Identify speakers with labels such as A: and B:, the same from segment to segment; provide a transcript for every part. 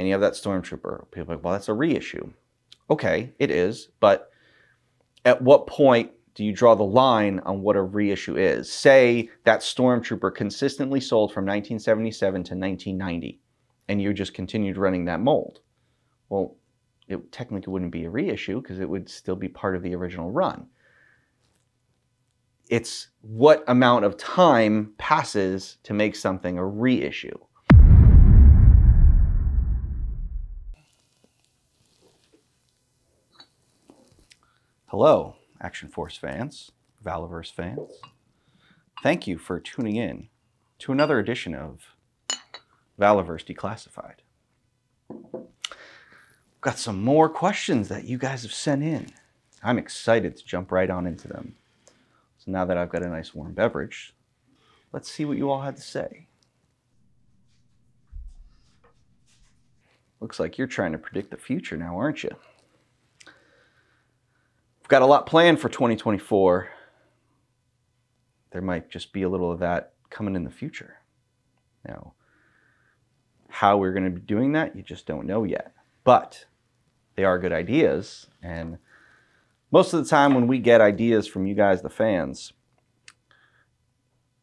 A: and you have that Stormtrooper. People are like, well, that's a reissue. Okay, it is, but at what point do you draw the line on what a reissue is? Say that Stormtrooper consistently sold from 1977 to 1990, and you just continued running that mold. Well, it technically wouldn't be a reissue because it would still be part of the original run. It's what amount of time passes to make something a reissue. Hello, Action Force fans, Valaverse fans. Thank you for tuning in to another edition of Valaverse Declassified. Got some more questions that you guys have sent in. I'm excited to jump right on into them. So now that I've got a nice warm beverage, let's see what you all had to say. Looks like you're trying to predict the future now, aren't you? We've got a lot planned for 2024. There might just be a little of that coming in the future. Now, how we're going to be doing that, you just don't know yet. But they are good ideas, and most of the time when we get ideas from you guys, the fans,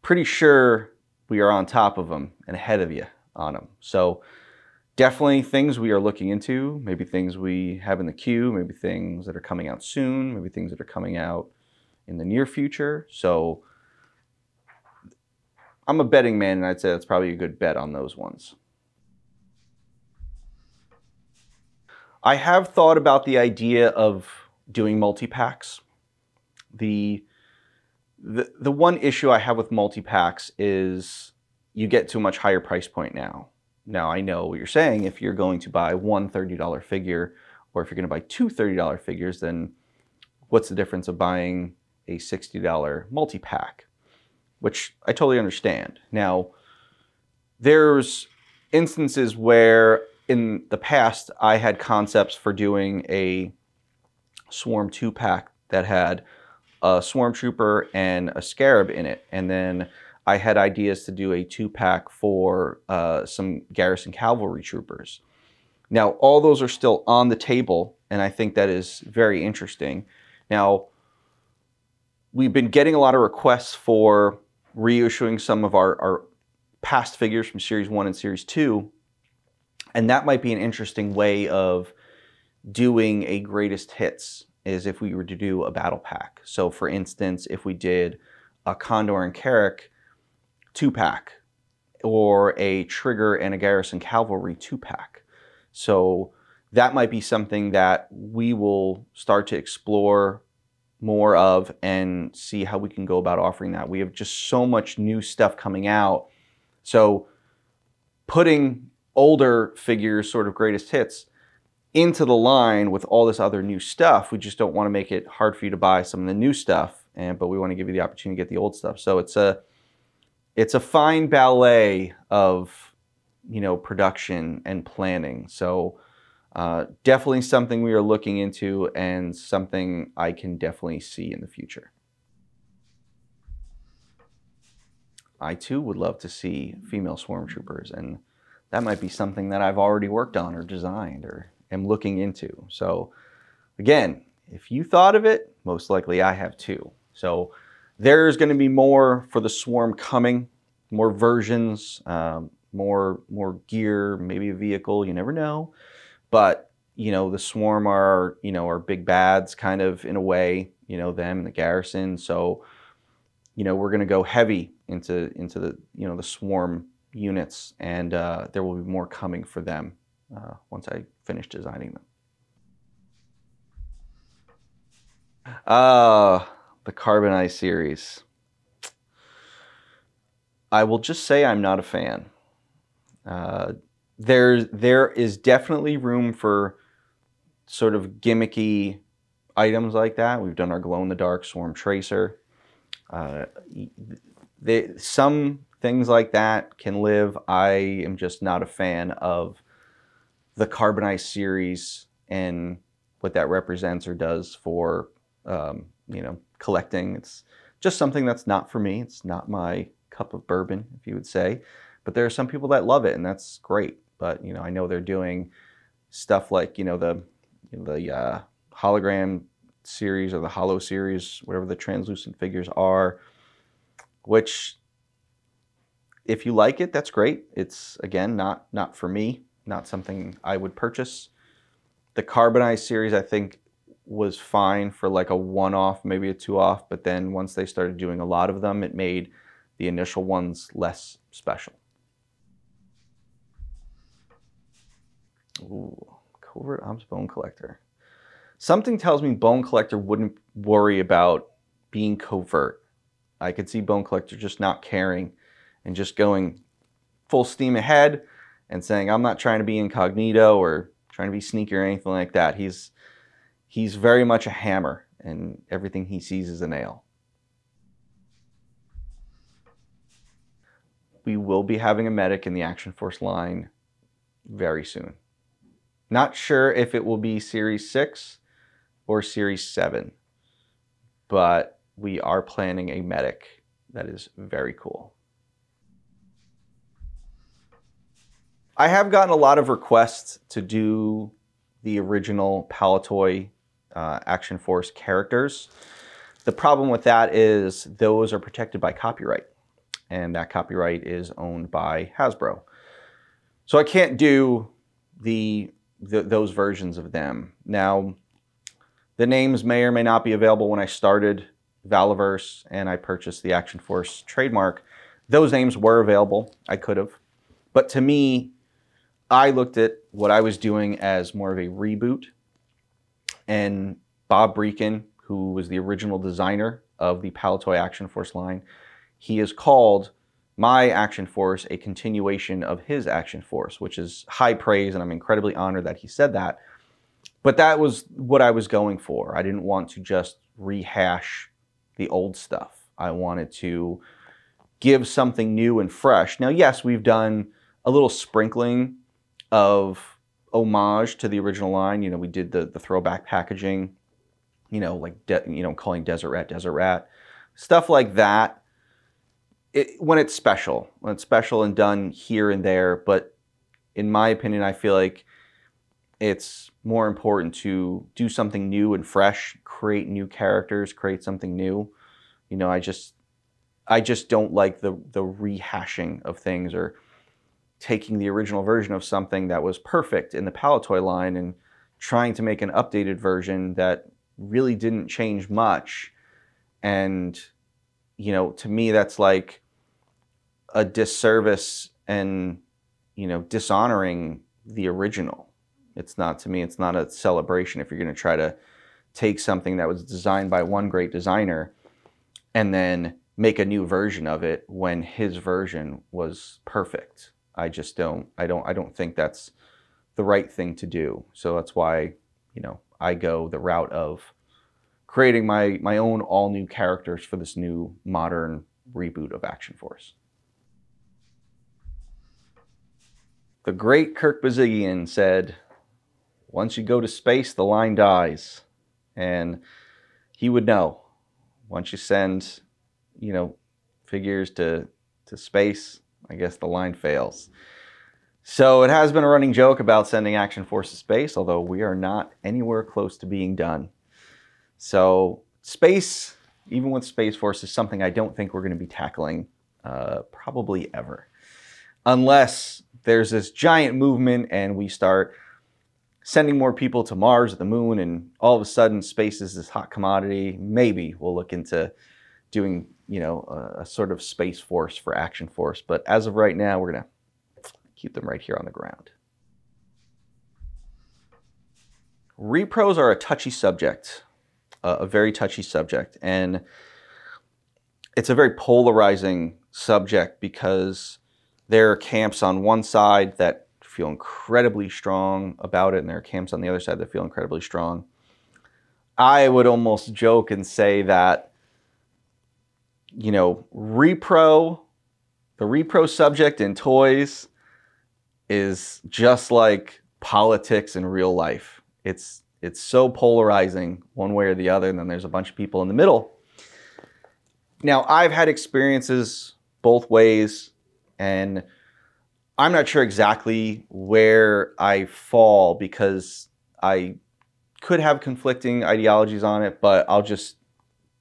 A: pretty sure we are on top of them and ahead of you on them. So definitely things we are looking into, maybe things we have in the queue, maybe things that are coming out soon, maybe things that are coming out in the near future. So I'm a betting man, and I'd say that's probably a good bet on those ones. I have thought about the idea of doing multi-packs. The one issue I have with multi-packs is you get to a much higher price point now. Now, I know what you're saying. If you're going to buy one $30 figure, or if you're going to buy two $30 figures, then what's the difference of buying a $60 multi-pack? Which I totally understand. Now, there's instances where in the past I had concepts for doing a Swarm 2-pack that had a Swarm Trooper and a Scarab in it, and then I had ideas to do a 2-pack for some Garrison Cavalry Troopers. Now, all those are still on the table, and I think that is very interesting. Now, we've been getting a lot of requests for reissuing some of our past figures from Series 1 and Series 2, and that might be an interesting way of doing a greatest hits, is if we were to do a battle pack. So for instance, if we did a Condor and Carrick 2-pack, or a Trigger and a Garrison Cavalry 2-pack. So that might be something that we will start to explore more of and see how we can go about offering that. We have just so much new stuff coming out. So putting older figures, sort of greatest hits, into the line with all this other new stuff, we just don't want to make it hard for you to buy some of the new stuff, but we want to give you the opportunity to get the old stuff. So it's a fine ballet of, you know, production and planning. So definitely something we are looking into, and something I can definitely see in the future. I too would love to see female Swarm Troopers, and that might be something that I've already worked on or designed or am looking into. So again, if you thought of it, most likely I have too. So there's going to be more for the Swarm coming, more versions, more gear, maybe a vehicle, you never know. But, you know, the Swarm are, you know, are big bads kind of in a way, you know, them and the Garrison. So, you know, we're going to go heavy into the, you know, the Swarm units, and there will be more coming for them once I finish designing them. The Carbonized series. I will just say I'm not a fan. There is definitely room for sort of gimmicky items like that. We've done our glow-in-the-dark Swarm Tracer. Some things like that can live. I am just not a fan of the Carbonized series and what that represents or does for you know, collecting. It's just something that's not for me. It's not my cup of bourbon, if you would say. But there are some people that love it, and that's great. but I know they're doing stuff like the hologram series or the holo series, whatever the translucent figures are, which if you like it, that's great. It's, again, not for me, not something I would purchase. The carbonized series, I think, was fine for like a one-off, maybe a two-off, but then once they started doing a lot of them, it made the initial ones less special. Ooh, covert ops bone collector. Something tells me bone collector wouldn't worry about being covert. I could see bone collector just not caring and just going full steam ahead and saying, I'm not trying to be incognito or trying to be sneaky or anything like that. He's very much a hammer, and everything he sees is a nail. We will be having a medic in the Action Force line very soon. Not sure if it will be Series 6 or Series 7, but we are planning a medic that is very cool. I have gotten a lot of requests to do the original Palatoy Action Force characters. The problem with that is those are protected by copyright, and that copyright is owned by Hasbro. So I can't do those versions of them. Now, the names may or may not be available. When I started Valaverse and I purchased the Action Force trademark, those names were available. I could have. But to me, I looked at what I was doing as more of a reboot, and Bob Breakin, who was the original designer of the Palatoy Action Force line, he has called my Action Force a continuation of his Action Force, which is high praise, and I'm incredibly honored that he said that. But that was what I was going for. I didn't want to just rehash the old stuff. I wanted to give something new and fresh. Now, yes, we've done a little sprinkling of homage to the original line. We did the throwback packaging, like calling Desert Rat, stuff like that. When it's special and done here and there. But in my opinion, I feel like it's more important to do something new and fresh, create new characters, create something new. I just don't like the rehashing of things, or taking the original version of something that was perfect in the Palatoy line and trying to make an updated version that really didn't change much. And, to me, that's like a disservice and, dishonoring the original. To me, it's not a celebration if you're going to try to take something that was designed by one great designer and then make a new version of it when his version was perfect. I don't think that's the right thing to do. So that's why, I go the route of creating my own all new characters for this new modern reboot of Action Force. The great Kirk Bazigian said, once you go to space, the line dies. And he would know. Once you send, figures to space, I guess the line fails. So it has been a running joke about sending Action Force to space, although we are not anywhere close to being done. So space, even with Space Force, is something I don't think we're going to be tackling probably ever. Unless there's this giant movement and we start sending more people to Mars or the moon, and all of a sudden space is this hot commodity. Maybe we'll look into doing, a sort of Space Force for Action Force. But as of right now, we're going to keep them right here on the ground. Repros are a touchy subject, a very touchy subject. And it's a very polarizing subject because there are camps on one side that feel incredibly strong about it, and there are camps on the other side that feel incredibly strong. I would almost joke and say that, the repro subject in toys is just like politics in real life. It's so polarizing one way or the other, and then there's a bunch of people in the middle. Now, I've had experiences both ways, and I'm not sure exactly where I fall because I could have conflicting ideologies on it, but I'll just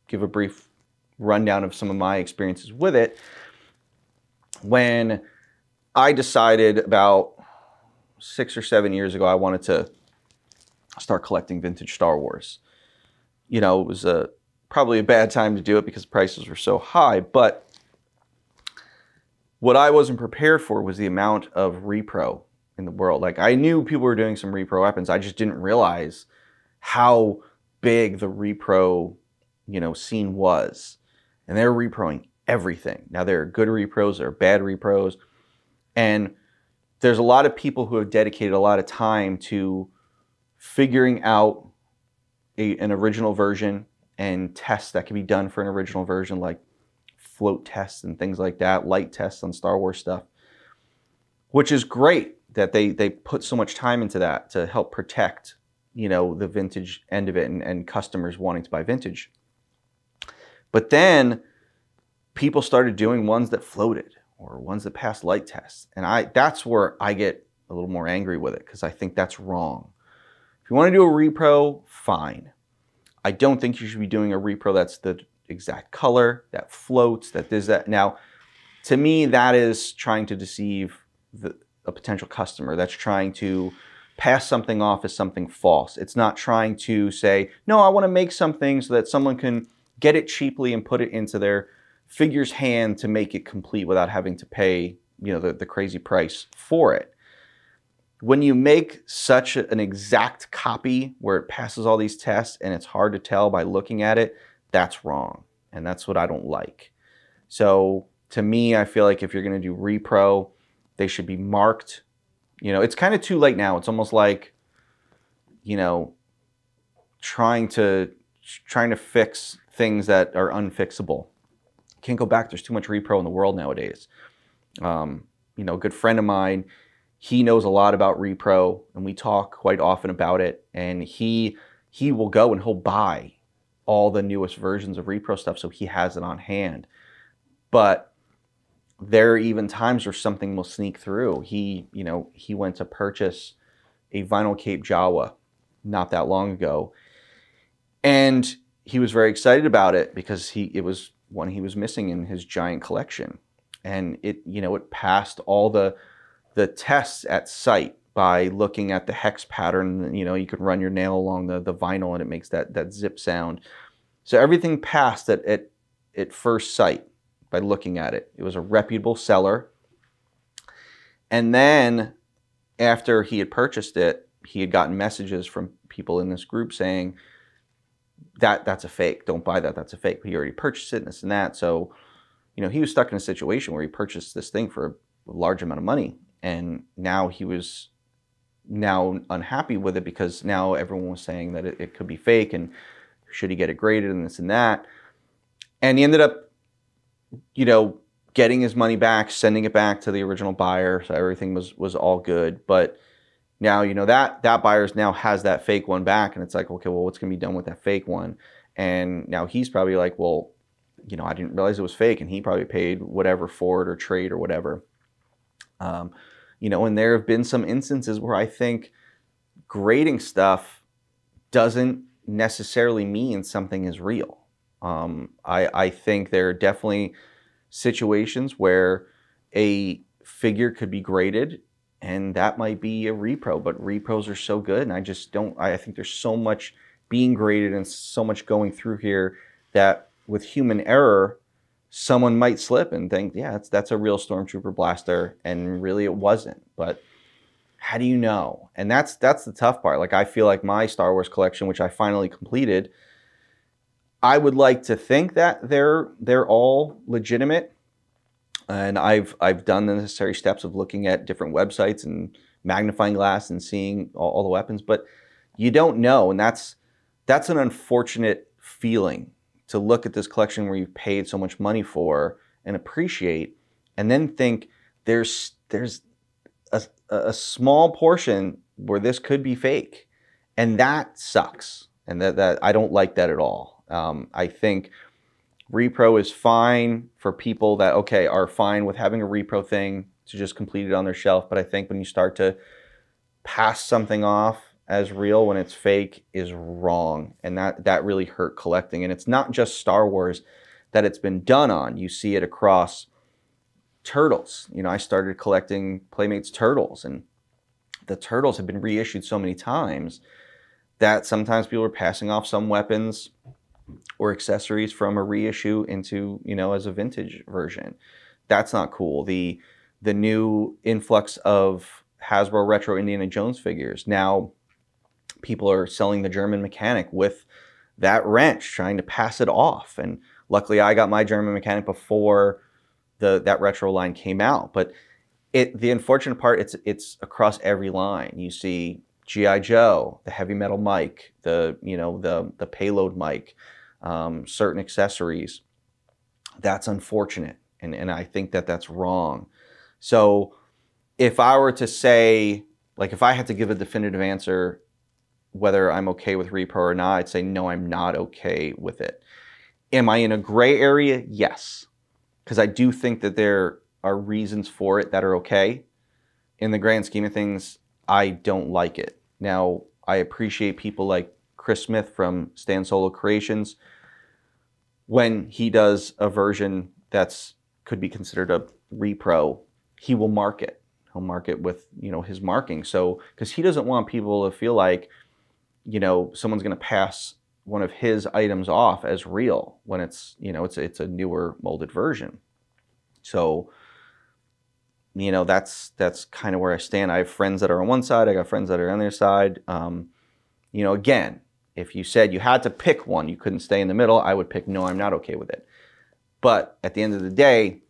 A: give a brief rundown of some of my experiences with it. When I decided about 6 or 7 years ago I wanted to start collecting vintage Star Wars. You know, it was probably a bad time to do it because prices were so high, but what I wasn't prepared for was the amount of repro in the world. Like, I knew people were doing some repro weapons. I just didn't realize how big the repro, scene was. And they're reproing everything. Now, there are good repros, there are bad repros. And there's a lot of people who have dedicated a lot of time to figuring out an original version and tests that can be done for an original version, like float tests and things like that, light tests on Star Wars stuff, which is great that they put so much time into that to help protect, the vintage end of it and customers wanting to buy vintage. But then people started doing ones that floated or ones that passed light tests. And that's where I get a little more angry with it, because I think that's wrong. If you want to do a repro, fine. I don't think you should be doing a repro that's the exact color, that floats, that does that. Now, to me, that is trying to deceive a potential customer. That's trying to pass something off as something false. It's not trying to say, no, I want to make something so that someone can get it cheaply and put it into their figure's hand to make it complete without having to pay, the crazy price for it. When you make such an exact copy where it passes all these tests and it's hard to tell by looking at it, that's wrong. And that's what I don't like. So to me, I feel like if you're going to do repro, they should be marked. It's kind of too late now. It's almost like, trying to fix things that are unfixable. Can't go back. There's too much repro in the world nowadays. A good friend of mine, he knows a lot about repro, and we talk quite often about it. And he will go and he'll buy all the newest versions of repro stuff so he has it on hand. But there are even times where something will sneak through. He went to purchase a vinyl Cape Jawa not that long ago, and he was very excited about it because it was one he was missing in his giant collection, and it passed all the tests at sight by looking at the hex pattern. You could run your nail along the vinyl and it makes that zip sound. So everything passed at first sight by looking at it. It was a reputable seller. And then after he had purchased it, he had gotten messages from people in this group saying, that's a fake, don't buy that, that's a fake. But he already purchased it and this and that. So, he was stuck in a situation where he purchased this thing for a large amount of money. And now he was unhappy with it because now everyone was saying that it could be fake and should he get it graded and this and that. And he ended up, getting his money back, sending it back to the original buyer. So everything was all good. But now, that buyer's now has that fake one back, and it's like, okay, well, what's going to be done with that fake one? And now he's probably like, well, I didn't realize it was fake, and he probably paid whatever for it or trade or whatever. And there have been some instances where I think grading stuff doesn't necessarily mean something is real. I think there are definitely situations where a figure could be graded and that might be a repro, but repros are so good, and I think there's so much being graded and so much going through here that with human error, someone might slip and think, yeah, that's a real Stormtrooper blaster, and really it wasn't. But how do you know? And that's the tough part. Like, I feel like my Star Wars collection, which I finally completed, I would like to think that they're all legitimate, and I've done the necessary steps of looking at different websites and magnifying glass and seeing all the weapons, but you don't know, and that's an unfortunate feeling, to look at this collection where you've paid so much money for and appreciate, and then think there's a small portion where this could be fake, and that sucks, and that I don't like that at all. I think repro is fine for people that, okay, are fine with having a repro thing to just complete it on their shelf. But I think when you start to pass something off as real when it's fake is wrong. And that really hurt collecting. And it's not just Star Wars that it's been done on. You see it across Turtles. You know, I started collecting Playmates Turtles, and the Turtles have been reissued so many times that sometimes people are passing off some weapons or accessories from a reissue into, you know, as a vintage version. That's not cool. The new influx of Hasbro Retro Indiana Jones figures. Now people are selling the German mechanic with that wrench, trying to pass it off. And luckily I got my German mechanic before that retro line came out. But the unfortunate part, it's across every line. You see G.I. Joe, the heavy metal mic, the payload mic, certain accessories. That's unfortunate, and I think that's wrong. So if I were to say, like, if I had to give a definitive answer whether I'm okay with repro or not, I'd say no, I'm not okay with it. Am I in a gray area? Yes, because I do think that there are reasons for it that are okay. In the grand scheme of things, I don't like it. Now, I appreciate people like Chris Smith from Stan Solo Creations. When he does a version that's could be considered a repro, he will mark it. He'll mark it with, you know, his marking. So, because he doesn't want people to feel like, you know, someone's going to pass one of his items off as real when it's, you know, it's a newer molded version. So, you know, that's kind of where I stand. I have friends that are on one side. I got friends that are on the other side. You know, again, if you said you had to pick one, you couldn't stay in the middle, I would pick no, I'm not okay with it. But at the end of the day,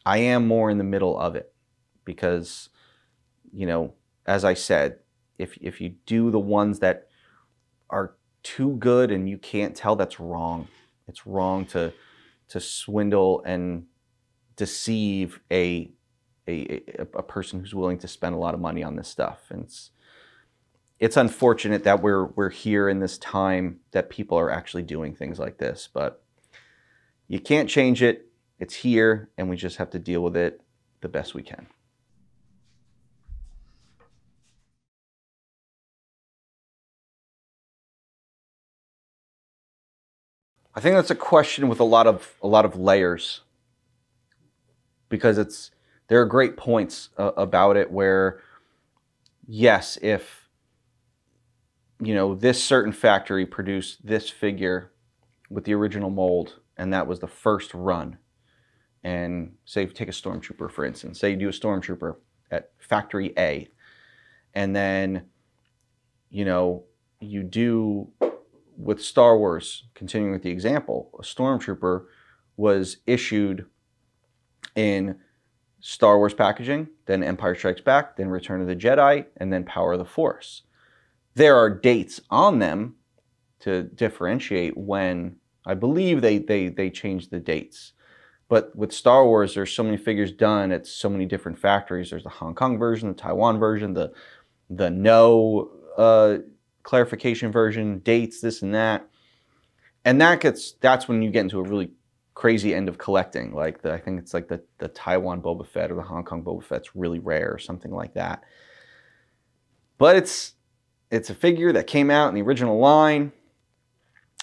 A: I am more in the middle of it because, you know, as I said, if you do the ones that are too good and you can't tell, that's wrong. It's wrong to swindle and deceive a person who's willing to spend a lot of money on this stuff. And it's unfortunate that we're here in this time that people are actually doing things like this, but you can't change it. It's here, and we just have to deal with it the best we can. I think that's a question with a lot of layers, because there are great points about it where, yes, if, you know, this certain factory produced this figure with the original mold and that was the first run, and say take a Stormtrooper for instance, say you do a Stormtrooper at factory A, and then, you know, you do with Star Wars, continuing with the example, a Stormtrooper was issued in Star Wars packaging, then Empire Strikes Back, then Return of the Jedi, and then Power of the Force. There are dates on them to differentiate when, I believe they changed the dates. But with Star Wars, there's so many figures done at so many different factories. There's the Hong Kong version, the Taiwan version, the no clarification version, dates, this and that. And that's when you get into a really crazy end of collecting. Like I think it's like the Taiwan Boba Fett or the Hong Kong Boba Fett's really rare or something like that. But it's a figure that came out in the original line.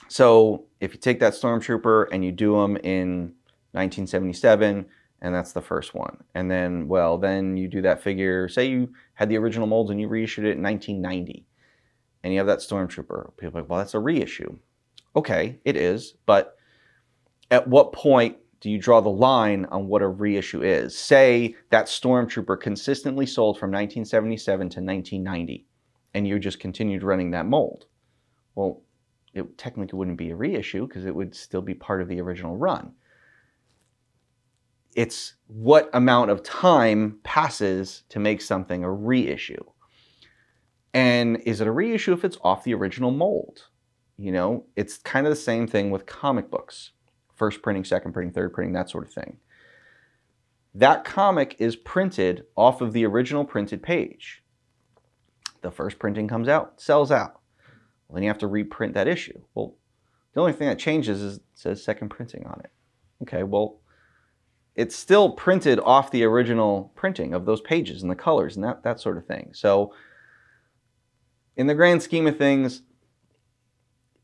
A: So if you take that Stormtrooper and you do them in 1977, and that's the first one, and then, well, then you do that figure, say you had the original molds and you reissued it in 1990, and you have that Stormtrooper. People are like, well, that's a reissue. Okay, it is, but at what point do you draw the line on what a reissue is? Say that Stormtrooper consistently sold from 1977 to 1990, and you just continued running that mold. Well, it technically wouldn't be a reissue because it would still be part of the original run. It's what amount of time passes to make something a reissue. And is it a reissue if it's off the original mold? You know, it's kind of the same thing with comic books. First printing, second printing, third printing, that sort of thing. That comic is printed off of the original printed page. The first printing comes out, sells out. Well, then you have to reprint that issue. Well, the only thing that changes is it says second printing on it. Okay, well, it's still printed off the original printing of those pages and the colors and that sort of thing. So in the grand scheme of things,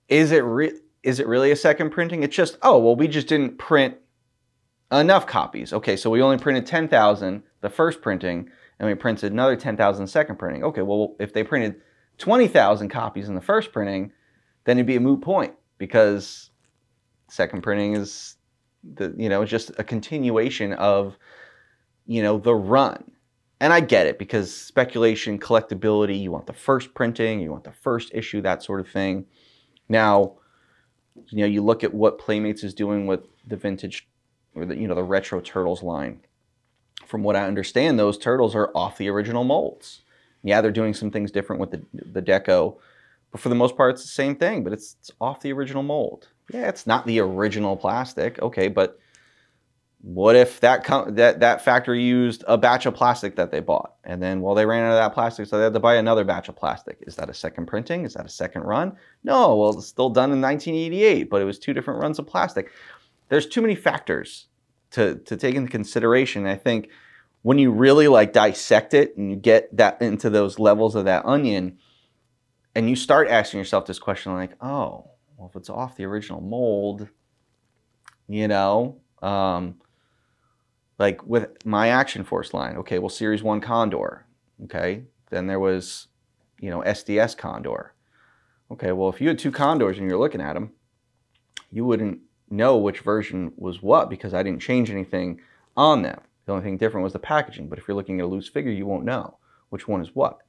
A: is it really a second printing? It's just, oh, well, we just didn't print enough copies. Okay, so we only printed 10,000 the first printing, and we printed another 10,000 second printing. Okay, well, if they printed 20,000 copies in the first printing, then it'd be a moot point, because second printing is just a continuation of, the run. And I get it, because speculation, collectability, you want the first printing, you want the first issue, that sort of thing. Now, you look at what Playmates is doing with the vintage, or the retro Turtles line. From what I understand, those Turtles are off the original molds. Yeah, they're doing some things different with the deco, but for the most part, it's the same thing, but it's off the original mold. Yeah, it's not the original plastic, okay, but what if that factory used a batch of plastic that they bought, and then, well, they ran out of that plastic, so they had to buy another batch of plastic? Is that a second printing? Is that a second run? No, well, it's still done in 1988, but it was 2 different runs of plastic. There's too many factors to take into consideration. I think when you really dissect it and you get that into those levels of that onion, and you start asking yourself this question oh, well, if it's off the original mold, like with my Action Force line, okay, well, Series 1 Condor, okay, then there was, SDS Condor. Okay, well, if you had 2 Condors and you're looking at them, you wouldn't know which version was what, because I didn't change anything on them. The only thing different was the packaging. But if you're looking at a loose figure, you won't know which one is what.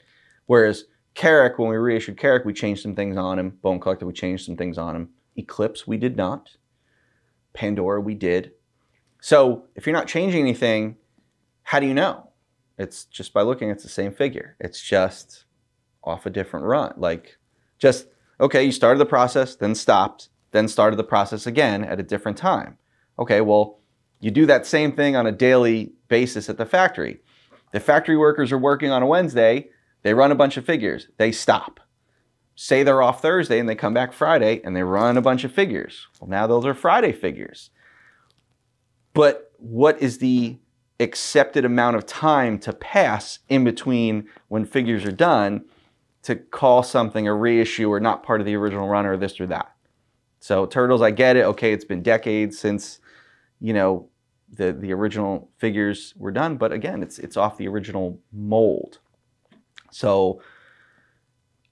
A: Whereas Carrick, when we reissued Carrick, we changed some things on him. Bone Collector, we changed some things on him. Eclipse, we did not. Pandora, we did. So if you're not changing anything, how do you know? It's just by looking. It's the same figure. It's just off a different run. Okay, you started the process, then stopped, then started the process again at a different time. Okay, well, you do that same thing on a daily basis at the factory. The factory workers are working on a Wednesday, they run a bunch of figures, they stop. Say they're off Thursday and they come back Friday and they run a bunch of figures. Well, now those are Friday figures. But what is the accepted amount of time to pass in between when figures are done to call something a reissue or not part of the original run or this or that? So Turtles, I get it. Okay, it's been decades since, the original figures were done, but again, it's off the original mold. So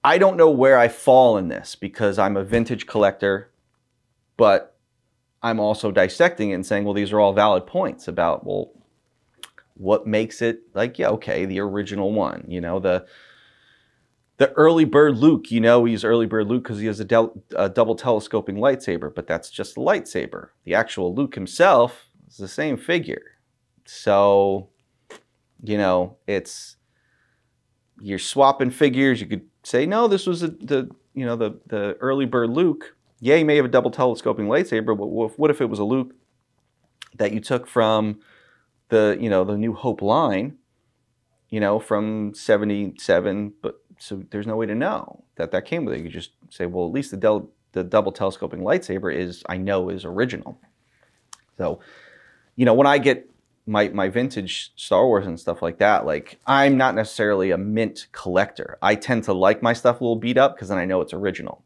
A: I don't know where I fall in this, because I'm a vintage collector, but I'm also dissecting it and saying, well, these are all valid points about, well, what makes it yeah, okay, the original one, the early bird Luke, he's early bird Luke because he has a double telescoping lightsaber, but that's just a lightsaber. The actual Luke himself is the same figure. So, you're swapping figures. You could say, no, this was the early bird Luke. Yeah, he may have a double telescoping lightsaber, but what if it was a Luke that you took from the New Hope line, from 77, but so there's no way to know that came with it. You could just say, well, at least the double telescoping lightsaber I know is original. So, when I get my vintage Star Wars and stuff like that, I'm not necessarily a mint collector. I tend to like my stuff a little beat up because then I know it's original.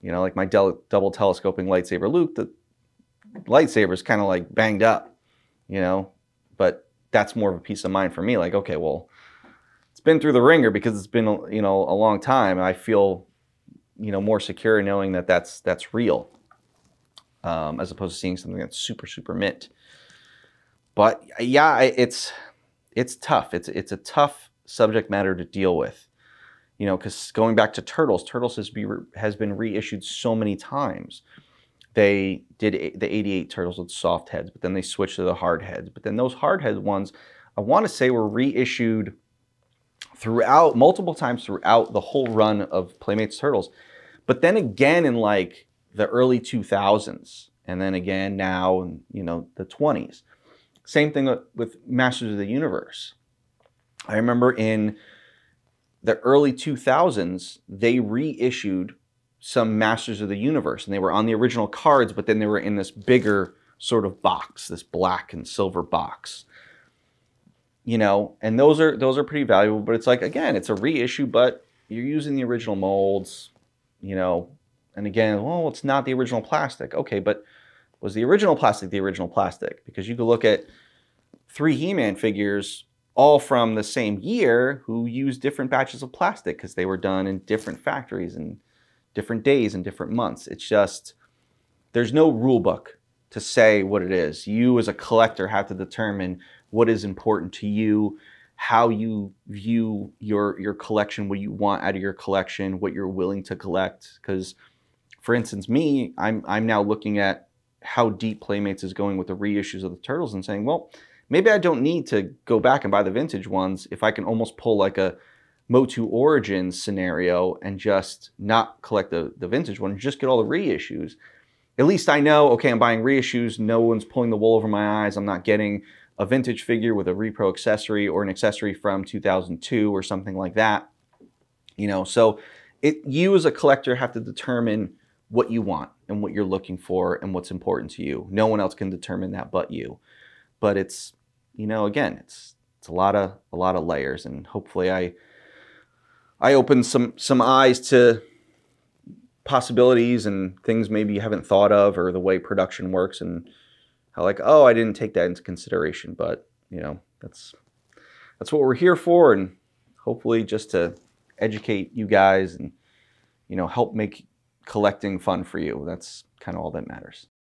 A: Like my double telescoping lightsaber Luke, the lightsaber is kind of banged up, but that's more of a peace of mind for me. Okay, well, it's been through the ringer because it's been, a long time. I feel, more secure knowing that that's real, as opposed to seeing something that's super, super mint. But yeah, it's tough. It's a tough subject matter to deal with, because going back to Turtles has been reissued so many times. They did the 88 Turtles with soft heads, but then they switched to the hard heads. But then those hard head ones, I want to say, were reissued multiple times throughout the whole run of Playmates Turtles. But then again in the early 2000s, and then again now in the 20s. Same thing with Masters of the Universe. I remember in the early 2000s, they reissued some Masters of the Universe, and they were on the original cards, but then they were in this bigger sort of box, this black and silver box. You know, and those are pretty valuable, but it's like, again, it's a reissue, but you're using the original molds, you know, and again, well, it's not the original plastic. Okay, but was the original plastic the original plastic? Because you could look at 3 He-Man figures all from the same year who used different batches of plastic because they were done in different factories and different days and different months. It's just, there's no rule book to say what it is. You as a collector have to determine what is important to you, how you view your collection, what you want out of your collection, what you're willing to collect. Because, for instance, me, I'm now looking at how deep Playmates is going with the reissues of the Turtles and saying, well, maybe I don't need to go back and buy the vintage ones if I can almost pull like a Motu Origins scenario and just not collect the vintage one, just get all the reissues. At least I know, okay, I'm buying reissues, no one's pulling the wool over my eyes, I'm not getting a vintage figure with a repro accessory or an accessory from 2002 or something like that. You know, so you as a collector have to determine what you want and what you're looking for and what's important to you. No one else can determine that but you. But it's, you know, again, it's a lot of layers, and hopefully I open some eyes to possibilities and things maybe you haven't thought of, or the way production works, and how like, oh, I didn't take that into consideration. But, you know, that's what we're here for, and hopefully just to educate you guys and, you know, help make collecting fun for you. That's kind of all that matters.